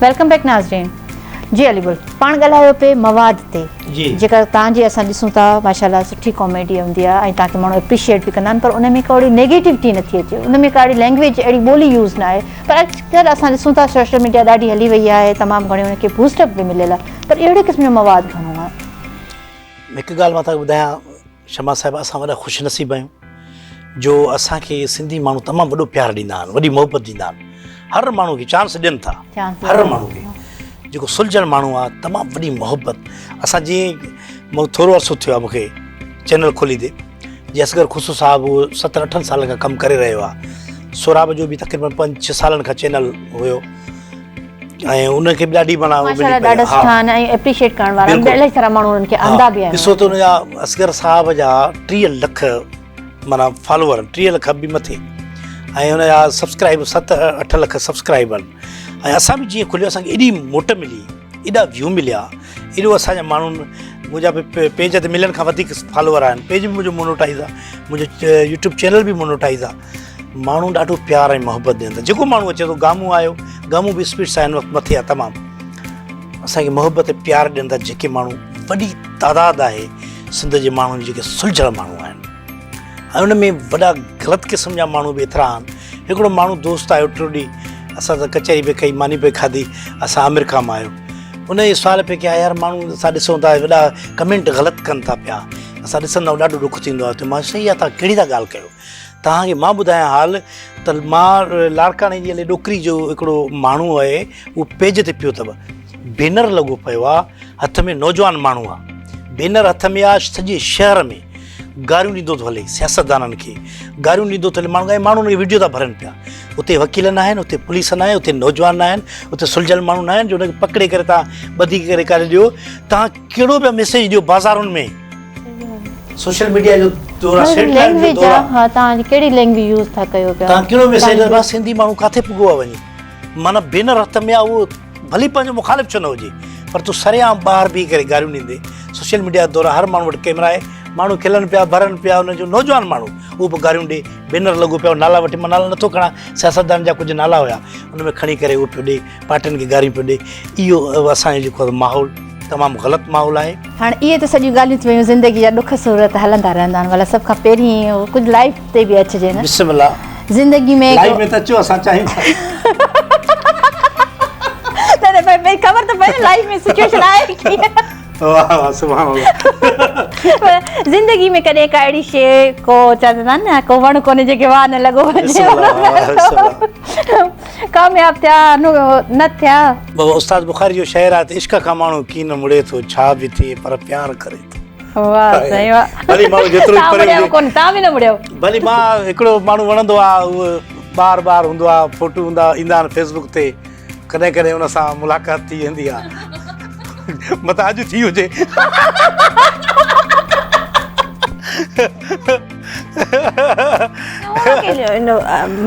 Welcome back नाज़रीन। जी अलीगुल पाण ॻाल्हायो पे मवाद ते जेका तव्हांजी असां ॾिसूं था माशाल्लाह सुठी कॉमेडी हूंदी आहे ऐं तव्हांखे माण्हू एप्रिशिएट बि कंदा आहिनि पर उन में कोई नेगेटिविटी नथी अचे उन में काड़ी लैंग्वेज अहिड़ी ॿोली यूज़ न आहे पर अॼुकल्ह असां ॾिसूं था सोशल मीडिया ॾाढी हली वई आहे तमामु घणी उनखे बूस्टअप बि मिलियल आहे पर अहिड़े क़िस्म जो मवाद घणो आहे। हिकु ॻाल्हि मां तव्हांखे ॿुधायां शमा साहिब असां वॾा ख़ुशनसीब आहियूं जो असांखे सिंधी माण्हू तमामु वॾो प्यारु ॾींदा आहिनि वॾी मोहबत ॾींदा आहिनि हर माण्हू खे चांस ॾियनि था हर माण्हू खे जेको सुलझल माण्हू आहे तमामु वॾी मोहबत असां जीअं थोरो अर्सो थियो आहे मूंखे चैनल खोली ॾे जीअं असगर खुशू साहिबु 7-8 साल खां कमु करे रहियो आहे सोराब जो बि तक़रीबन 5-6 सालनि खां चैनल हुयो ऐं उनखे बि ॾाढी माना एप्रिशिएट करण वारा इलाही सारा माण्हू उन्हनि खे आंदा बि आहिनि। ॾिसो त उनजा असगर साहिब जा 30 लख माना फॉलोअर 30 लख बि मथे ऐं हुनजा सब्सक्राइब 7-8 लख सब्सक्राइब आहिनि ऐं असां बि जीअं खुलियो असांखे एॾी मोट मिली एॾा व्यू मिलिया एॾो असांजा माण्हुनि मुंहिंजा पेज ते मिलियन खां वधीक फॉलोअर आहिनि पेज बि मुंहिंजो मोनोटाइज़ आहे मुंहिंजो यूट्यूब चैनल बि मोनोटाइज़ आहे माण्हू ॾाढो प्यार ऐं मोहबत ॾियनि था जेको माण्हू अचे थो गामू आयो गामू बि स्पीड्स आहिनि मथे आहे तमामु असांखे मोहबत ऐं प्यारु ॾियनि था जेके माण्हू वॾी तादाद आहे सिंध जे माण्हुनि जेके सुलझल माण्हू आहिनि ऐं उन में वॾा ग़लति क़िस्म जा माण्हू बि एतिरा आहिनि हिकिड़ो माण्हू दोस्त आयो टियों ॾींहुं असां त कचहरी पे कई मानी पे खाधी असां अमेरिका मां आहियो उन जे सुवाल पे कया यार माण्हू असां ॾिसूं था वॾा कमेंट ग़लति कनि था पिया असां ॾिसंदा ॾाढो ॾुख थींदो आहे त मां सही आहे तव्हां कहिड़ी था ॻाल्हि कयो तव्हांखे मां ॿुधायां हाल त मां लाड़काणे जी हले ॾोकरी जो हिकिड़ो माण्हू आहे उहो पेज ते पियो अथव बैनर लॻो पियो आहे हथ में नौजवान माण्हू आहे बैनर हथ में आहे सॼे शहर में गारियूं ॾींदो थो हले सियासतदाननि खे गारियूं ॾींदो थो हले माण्हू ऐं माण्हू उनखे वीडियो था भरनि पिया उते वकील न आहिनि उते पुलिस न आहे उते नौजवान न आहिनि उते सुलझल माण्हू न आहिनि जो उनखे पकिड़े करे तव्हां ॿधी करे ॾियो तव्हां कहिड़ो पिया मैसेज ॾियो बाज़ारुनि में सोशल मीडिया जो तव्हां कहिड़ी लैंग्वेज यूज़ था कयो पिया तव्हां कहिड़ो मैसेज सिंधी माण्हू किथे पुॻो आहे वञी माना बैनर हथ में आहे उहो भली पंहिंजो मुखालिफ़ छो न हुजे पर तूं सरेआम ॿाहिरि बीह करे गारियूं ॾींदे सोशल मीडिया दौरान हर माण्हू वटि कैमरा आहे माण्हू खिलनि पिया भरनि पिया हुनजो नौजवान माण्हू उहो बि गारियूं ॾे बैनर लॻो पियो नाला वठी मां नाला नथो खणा सियासतदान जा कुझु नाला हुया हुन में खणी करे उहो पियो ॾे पार्टियुनि खे गारियूं पियो ॾे इहो असांजो जेको माहौल तमामु ग़लति माहौल आहे। हाणे इहे त सॼियूं ॻाल्हियूं थी वियूं ज़िंदगी जा ॾुख सूरत हलंदा रहंदा आहिनि भला सभ खां पहिरीं कुझु लाइफ ते बि अचिजे न बिस्मिल्लाह ज़िंदगी में लाइफ में त अचो असां चाहियूं ख़बर त पए लाइफ में सिचुएशन आहे कीअं वाह वाह सुभाणे ज़िंदगी में कॾहिं का अहिड़ी शइ को चवंदा आहिनि न को वण कोन्हे जेके वाह न लॻो वञे कामयाब थिया न थिया उस्ताद बुखारी जो शेर आहे त इश्क खां माण्हू कीन मुड़े थो छा बि थिए पर प्यार करे थो वाह सही वाह भली माण्हू जेतिरो परे तव्हां बि न मुड़ियो भली मां हिकिड़ो माण्हू वणंदो आहे उहो बार हूंदो आहे फोटू ईंदा आहिनि फेसबुक ते कॾहिं कॾहिं हुन सां मुलाक़ात थी वेंदी आहे मत अॼु थी हुजे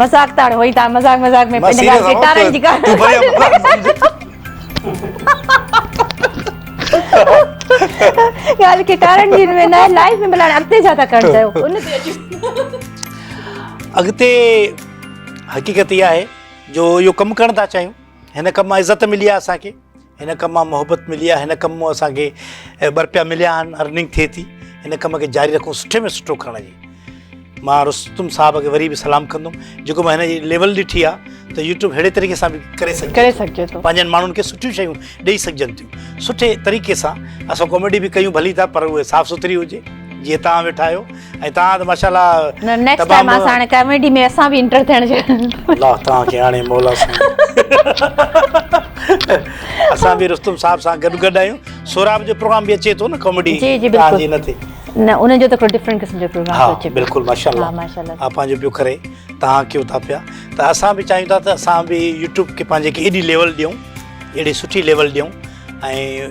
मज़ाक ताड़ होई था मज़ाक में पंहिंजे ॻाल्हि खे टारनि जी ॻाल्हि खे टारनि जी में न लाइफ में भला अॻिते छा था करणु चाहियो उन ते अॻिते हक़ीक़त इहा आहे जो इहो कमु करणु था चाहियूं हिन कम मां इज़त मिली आहे असांखे हिन कम मां मोहबत मिली आहे हिन कम मां असांखे ॿ रुपया मिलिया आहिनि अर्निंग थिए थी हिन कम खे जारी रखूं सुठे में सुठो करण जी मां रुस्तुम साहिब खे वरी बि सलाम कंदुमि जेको मां हिन जी लेवल ॾिठी आहे त यूट्यूब अहिड़े तरीक़े सां बि करे सघिजे थो पंहिंजनि माण्हुनि खे सुठियूं शयूं ॾेई सघजनि थियूं सुठे तरीक़े सां असां कॉमेडी बि कयूं भली था पर उहे साफ़ सुथरी हुजे जीअं तव्हां वेठा आहियो ऐं तव्हां त माशाल्लाह नेक्स्ट टाइम असां हाणे कॉमेडी में असां बि इंटर थियण जो अल्लाह तव्हांखे हाणे मौला असां बि रुस्तुम साहिब सां गॾु आहियूं सोराब जो प्रोग्राम बि अचे थो न कॉमेडी तव्हांजी न थिए न उनजो त डिफरेंट क़िस्म जो प्रोग्राम अचे बिल्कुलु माशाल्लाह हा पंहिंजो पियो करे तव्हां कयो था पिया त असां बि चाहियूं था त असां बि यूट्यूब खे पंहिंजे खे एॾी लेवल ॾियूं अहिड़ी सुठी लेवल ॾियूं ऐं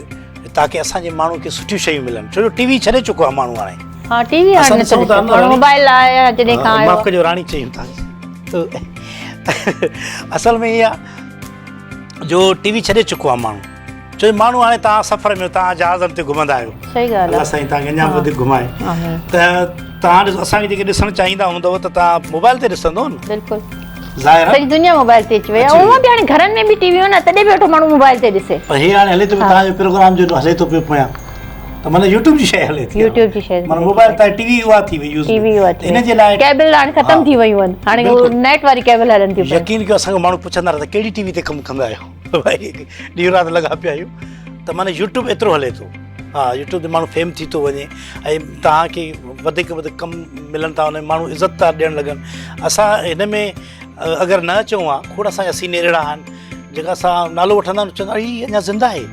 ताकी असांजे माण्हू खे सुठियूं शयूं मिलनि छो जो टीवी छॾे चुको आहे माण्हू हाणे हा टीवी हाणे मोबाइल आहे जॾहिं खां आयो माफ़ कजो राणी चयूं था असल में इहा जो टीवी छॾे चुको आहे माण्हू छो माण्हू हाणे तव्हां सफ़र में तव्हां जहाज़नि ते घुमंदा आहियो सही ॻाल्हि आहे साईं तव्हांखे अञा वधीक घुमाए त तव्हां असांखे जेके ॾिसणु चाहींदा हूंदव त तव्हां मोबाइल ते ॾिसंदव न बिल्कुलु ज़ाहिर सॼी दुनिया मोबाइल ते अची वई आहे उहा बि हाणे घरनि में बि टीवियूं न तॾहिं बि वेठो माण्हू मोबाइल ते ॾिसे पर हे हाणे हले थो तव्हांजो प्रोग्राम जो हले थो पियो पोयां त माना यूट्यूब जी शइ हले थी यूट्यूब जी शइ माना मोबाइल ताईं टीवी उहा थी वई यूज़ टीवी इन जे लाइ केबल हाणे ख़तम थी वयूं आहिनि हाणे नेट वारी केबल हलनि थियूं यकीन कयो असांखे माण्हू पुछंदा रहंदा कहिड़ी टीवी ते कमु कंदा आहियो भाई ॾींहुं राति लॻा पिया आहियूं त माना यूट्यूब एतिरो हले थो हा यूट्यूब ते माण्हू फेम थी थो वञे ऐं तव्हांखे वधीक वधीक कमु मिलनि था उन माण्हू इज़त था ॾियणु लॻनि असां हिन में अगरि न चऊं आहे खोड़ असांजा सीनियर अहिड़ा आहिनि जेका असां नालो वठंदा आहिनि चवंदा हीअ अञा ज़िंदा आहे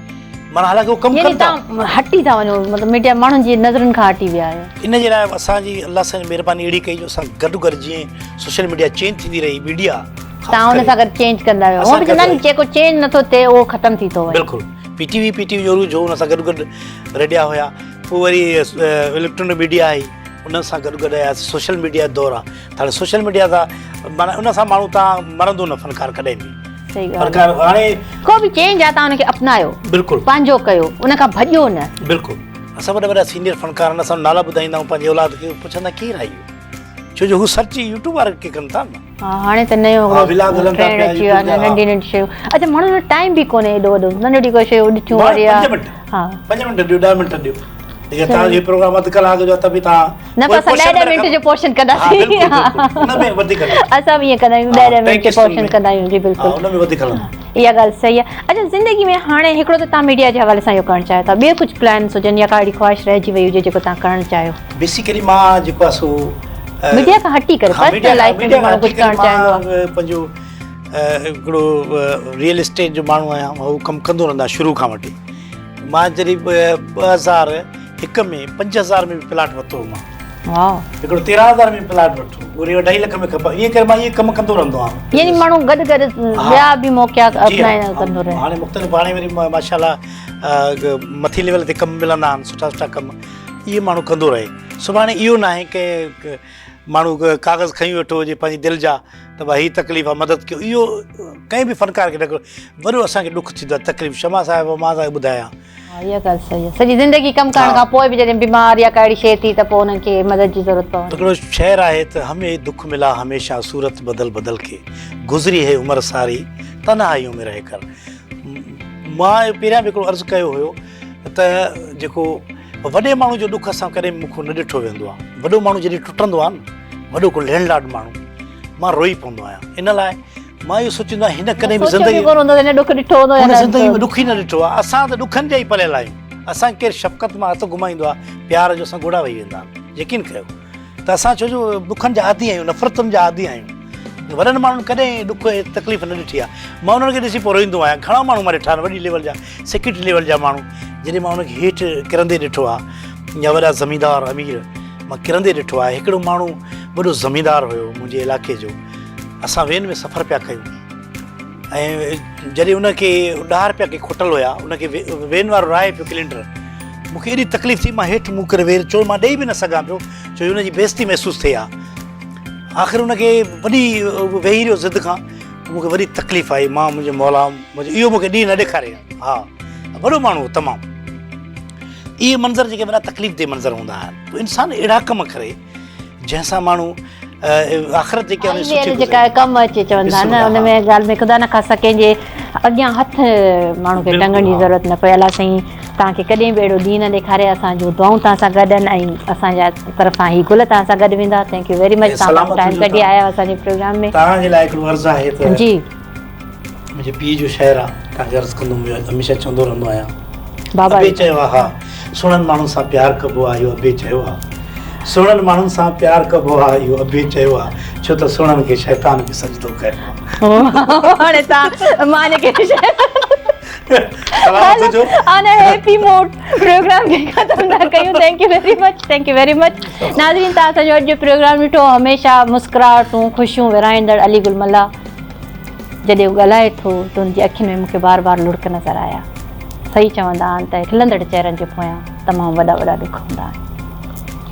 माना हालांकि उहो कमु कनि था हटी था वञो मतिलबु मीडिया माण्हुनि जी नज़रुनि खां हटी विया आहियो इन जे लाइ असांजी अलाह सां महिरबानी अहिड़ी कई जो असां गॾु गॾु जीअं सोशल मीडिया चेंज थींदी रही मीडिया तव्हां हुन सां गॾु चेंज कंदा आहियो उहो बि चवंदा आहिनि जेको चेंज नथो थिए उहो ख़तमु थी थो वञे बिल्कुलु पीटीवी जो जो हुन सां गॾु गॾु रेडिया हुया पोइ वरी इलेक्ट्रॉनिक मीडिया आई उन सां गॾु गॾु आया सोशल मीडिया दौर आहे त हाणे सोशल मीडिया सां माना उन सां माण्हू तव्हां मरंदो न फ़नकार कॾहिं बि फनकार हाणे को बि चेंज आहे तव्हां हुनखे अपनायो बिल्कुलु पंहिंजो कयो उन खां भॼो न बिल्कुलु असां वॾा वॾा सीनियर फ़नकार आहिनि असां नाला ॿुधाईंदा आहियूं पंहिंजे औलाद खे पुछंदा केरु आहे इहो छो जो हू सर्च यूट्यूब वारे खे कनि था न हा हाणे त नयो ट्रेंड अची वियो आहे नंढी नंढी शयूं अच्छा माण्हुनि वटि टाइम बि कोन्हे एॾो वॾो नंढड़ी कोई शयूं ॾिठियूं वरी 5 मिंट ॾियो 10 मिंट ॾियो तव्हांजो प्रोग्राम अधु कलाक जो त बि तव्हां न पर असां 10 मिंट जो पोर्शन कंदासीं उन में वधीक असां बि ईअं कंदा आहियूं 10 मिंट जो पोर्शन कंदा आहियूं जी बिल्कुलु उन में वधीक इहा ॻाल्हि सही आहे अच्छा ज़िंदगी में हाणे हिकिड़ो त तव्हां मीडिया जे हवाले सां इहो करणु चाहियो था ॿियो कुझु प्लान्स हुजनि या का अहिड़ी ख़्वाहिश रहिजी वई हुजे जेको तव्हां करणु चाहियो बेसिकली मां जेको आहे सो मीडिया खां हटी करे पर्सनल लाइफ में माण्हू कुझु करणु चाहींदो आहे पंहिंजो हिकिड़ो रियल एस्टेट जो माण्हू आहियां उहो कमु कंदो रहंदो आहे शुरू खां वठी मां जॾहिं 2001 में 5000 में प्लाट वरितो मां हिकिड़ो 13000 में प्लाट वठो वरी 2.5 लख में खपे ईअं करे मां इहे कमु कंदो रहंदो आहियां यानी माण्हू गॾु गॾु ॿिया बि मौक़ा अपनाए कंदो रहे हाणे मुख़्तलिफ़ हाणे वरी माशाल्लाह मथे लेवल ते कमु मिलंदा आहिनि सुठा सुठा कमु इहे माण्हू कंदो रहे सुभाणे इहो न आहे की माण्हू कागज़ खई वेठो हुजे पंहिंजी दिलि जा त भाई हीअ तकलीफ़ आहे मदद कयो इहो कंहिं बि फ़नकार खे न कयो वॾो असांखे ॾुख थींदो आहे तकलीफ़ शमा साहिब मां तव्हांखे ॿुधायां इहा ॻाल्हि सही आहे सॼी ज़िंदगी कमु करण खां पोइ बि जॾहिं बीमार या का अहिड़ी शइ थी त पोइ हुननि खे मदद जी ज़रूरत पवंदी हिकिड़ो शेर आहे त हमें दुख मिला हमेशा सूरत बदल बदल के गुज़री है उमिरि सारी तन्हाइयों में रह कर मां पहिरियां बि हिकिड़ो अर्ज़ु कयो हुयो त जेको वॾे माण्हू जो ॾुख असां कॾहिं मूंखे न ॾिठो वेंदो आहे वॾो माण्हू जॾहिं टुटंदो आहे न वॾो को लैंडलॉर्ड माण्हू मां रोई पवंदो आहियां इन लाइ मां इहो सोचींदो आहियां हिन कॾहिं बि ज़िंदगी में ॾुख ई न ॾिठो आहे असां त ॾुखनि जा ई पलियल आहियूं असां केरु शफ़क़त मां हथु घुमाईंदो आहे प्यार जो असां घोड़ा वेही वेंदा आहियूं यकीन कयो त असां छो जो ॾुखनि जा आदी आहियूं नफ़रतुनि जा आदी आहियूं वॾनि माण्हुनि कॾहिं ॾुख तकलीफ़ न ॾिठी आहे मां उन्हनि खे ॾिसी पोइ रोईंदो आहियां घणा माण्हू मां ॾिठा आहिनि वॾी लेवल जा सेक्रेटरी लेवल जा माण्हू जॾहिं मां उनखे हेठि किरंदे ॾिठो आहे या वॾा ज़मींदार अमीर मां किरंदे ॾिठो आहे हिकिड़ो माण्हू वॾो ज़मींदार हुयो मुंहिंजे इलाइक़े जो असां वेन में सफ़र पिया कयूं ऐं जॾहिं उनखे ॾार पिया के खुटल हुया उनखे वेन वारो राहे पियो क्लिंडर मूंखे एॾी तकलीफ़ थी मां हेठि मुंहुं करे वेह चयो मां ॾेई बि न सघां पियो छो जो हुनजी बेइज़ती महसूसु थिए आहे आख़िर उनखे वॾी वेही रहियो ज़िद खां मूंखे वॾी तकलीफ़ आई मां मुंहिंजे मौला इहो मूंखे ॾींहुं न ॾेखारे हा वॾो माण्हू तमामु इहे मंज़र जेके वॾा तकलीफ़ दे मंज़र हूंदा आहिनि पोइ इंसानु अहिड़ा कम करे जंहिंसां माण्हू आख़िरत जेका कमु अचे चवंदा आहिनि हुन में ॻाल्हि में ख़ुदा न ख़ासा कंहिंजे अॻियां हथु माण्हू खे टंगण जी ज़रूरत न पए अलाह साईं तव्हांखे कॾहिं बि अहिड़ो ॾींहुं न ॾेखारे असांजो दुआऊं तव्हां सां गॾु आहिनि ऐं असांजा तरफ़ां ही गुल तव्हां सां गॾु वेंदा थैंक यू वेरी मच तव्हां टाइम कढी आया असांजे प्रोग्राम में तव्हांजे लाइ हिकिड़ो अर्ज़ु आहे त जी मुंहिंजे पीउ जो शहर आहे तव्हांखे अर्ज़ु कंदुमि हमेशह चवंदो रहंदो आहियां बाबा चयो आहे हा सुहिणनि माण्हुनि सां प्यारु कबो आहे इहो अबे चयो आहे सुहिणनि माण्हुनि सां प्यारु कबो आहे इहो अबे चयो आहे छो त सुहिणनि खे शैतान बि सजदो कयो हाणे तव्हां मां हैप्पी मूड प्रोग्राम खे ख़तमु न कयूं थैंक यू वेरी मच नाज़रीन तव्हां असांजो अॼु जो प्रोग्राम ॾिठो हमेशह मुस्कुराहटूं ख़ुशियूं विराईंदड़ अली गुल मल्ला जॾहिं उहो ॻाल्हाए थो त हुनजी अखियुनि में मूंखे बार बार लुड़क नज़र आया सही चवंदा आहिनि त खिलंदड़ चहिरनि जे पोयां तमामु वॾा वॾा ॾुख हूंदा आहिनि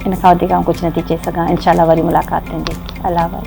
इन खां वधीक कुझु नथी चई सघां इनशा अल्लाह वरी मुलाक़ात थींदी अल्लाह भाई